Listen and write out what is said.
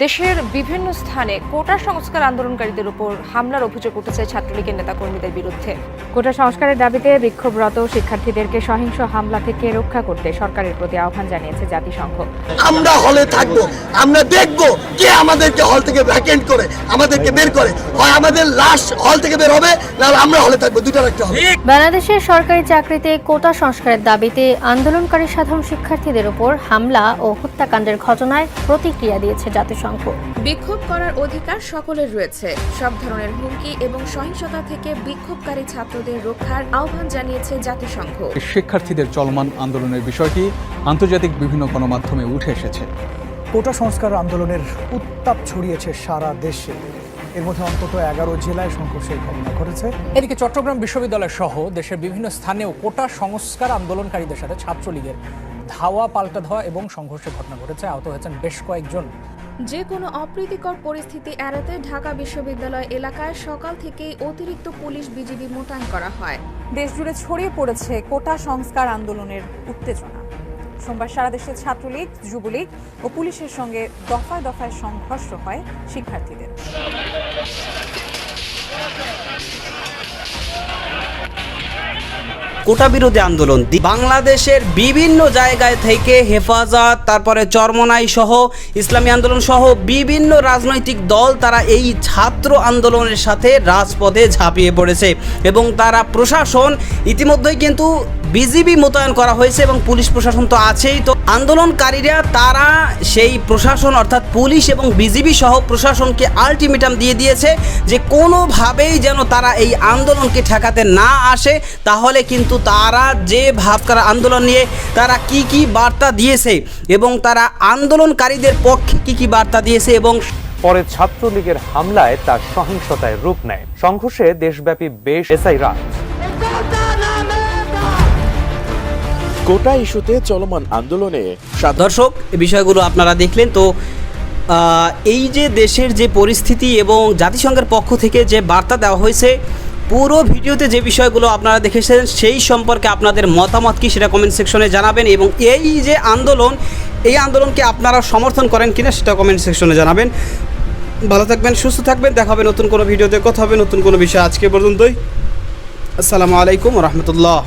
দেশের বিভিন্ন স্থানে কোটা সংস্কার আন্দোলনকারীদের উপর হামলার অভিযোগ উঠেছে ছাত্রলীগের নেতাকর্মীদের বিরুদ্ধে। কোটা সংস্কারের দাবিতে বিক্ষোভরত শিক্ষার্থীদেরকে সহিংস হামলা থেকে রক্ষা করতে সরকারের প্রতি আহ্বান জানিয়েছে জাতিসংঘ। আমরা হলে থাকবো, আমরা দেখবো কে আমাদেরকে হল থেকে ভ্যাকেন্ট করে আমাদেরকে বের করে, হয় আমাদের লাশ হল থেকে বের হবে, নাহলে আমরা হলে থাকবো, দুটো রাখতে হবে। বাংলাদেশের সরকারি চাকরিতে কোটা সংস্কারের দাবিতে আন্দোলনকারী সাধারণ শিক্ষার্থীদের উপর হামলা ও হত্যাকাণ্ডের ঘটনায় প্রতিক্রিয়া দিয়েছে জাতিসংঘ। বিক্ষোভ করার অধিকার সকলের রয়েছে। সব ধরনের হুমকি এবং সহিংসতা থেকে বিক্ষোভকারী ছাত্রদের রক্ষার আহ্বান জানিয়েছে জাতিসংঘ। শিক্ষার্থীদের চলমান আন্দোলনের বিষয়টি আন্তর্জাতিক বিভিন্ন গণমাধ্যমে উঠে এসেছে। কোটা সংস্কার আন্দোলনের উত্তাপ ছড়িয়েছে সারা দেশে। এর মধ্যে অন্তত 11 জেলায় সংঘর্ষের ঘটনা ঘটেছে। এদিকে চট্টগ্রাম বিশ্ববিদ্যালয় সহ দেশের বিভিন্ন স্থানেও কোটা সংস্কার আন্দোলনকারীদের সাথে ছাত্রলীগের ধাওয়া পাল্টা ধাওয়া এবং সংঘর্ষের ঘটনা ঘটেছে। আহত হয়েছেন বেশ কয়েকজন। যে কোনো অপ্রীতিকর পরিস্থিতি এড়াতে ঢাকা বিশ্ববিদ্যালয় এলাকায় সকাল থেকেই অতিরিক্ত পুলিশ বিজিবি মোতায়েন করা হয়। দেশজুড়ে ছড়িয়ে পড়েছে কোটা সংস্কার আন্দোলনের উত্তেজনা। সোমবার সারা দেশে ছাত্রলীগ, যুবলীগ ও পুলিশের সঙ্গে দফায় দফায় সংঘর্ষ হয় শিক্ষার্থীদের। কোটা বিরোধী আন্দোলন বাংলাদেশের বিভিন্ন জায়গায় থেকে হেফাজত, তারপরে চরমনাই সহ ইসলামী আন্দোলন সহ বিভিন্ন রাজনৈতিক দল তারা এই ছাত্র আন্দোলনের সাথে রাজপথে ঝাঁপিয়ে পড়েছে এবং তারা প্রশাসন ইতিমধ্যেই কিন্তু বিজিবি মোতায়েন করা হয়েছে এবং পুলিশ প্রশাসন তো আছেই। তো আন্দোলনকারীরা তারা সেই প্রশাসন অর্থাৎ পুলিশ এবং বিজিবি সহ প্রশাসনকে আলটিমেটাম দিয়ে দিয়েছে যে কোনোভাবেই যেন তারা এই আন্দোলনকে ঠেকাতে না আসে, তাহলে কিন্তু তারা যে ভাবকার আন্দোলন নিয়ে তারা কি বার্তা দিয়েছে এবং তারা আন্দোলনকারীদের পক্ষে কি বার্তা দিয়েছে এবং পরে ছাত্রলীগের হামলায় তার সহিংসতায় রূপ নেয়। সংঘর্ষে দেশব্যাপী বেশ এসআইরা। কোটা ইস্যুতে চলমান আন্দোলনে দর্শক এই বিষয়গুলো আপনারা দেখলেন। তো এই যে দেশের যে পরিস্থিতি এবং জাতিসংঘের পক্ষ থেকে যে বার্তা দেওয়া হয়েছে, পুরো ভিডিওতে যে বিষয়গুলো আপনারা দেখেছেন সেই সম্পর্কে আপনাদের মতামত কি সেটা কমেন্ট সেকশনে জানাবেন এবং এই যে আন্দোলন, এই আন্দোলনকে আপনারা সমর্থন করেন কিনা সেটা কমেন্ট সেকশনে জানাবেন। ভালো থাকবেন, সুস্থ থাকবেন, দেখা হবে নতুন কোনো ভিডিওতে, কথা হবে নতুন কোনো বিষয়। আজকে পর্যন্তই। আসসালামু আলাইকুম ওয়া রাহমাতুল্লাহ।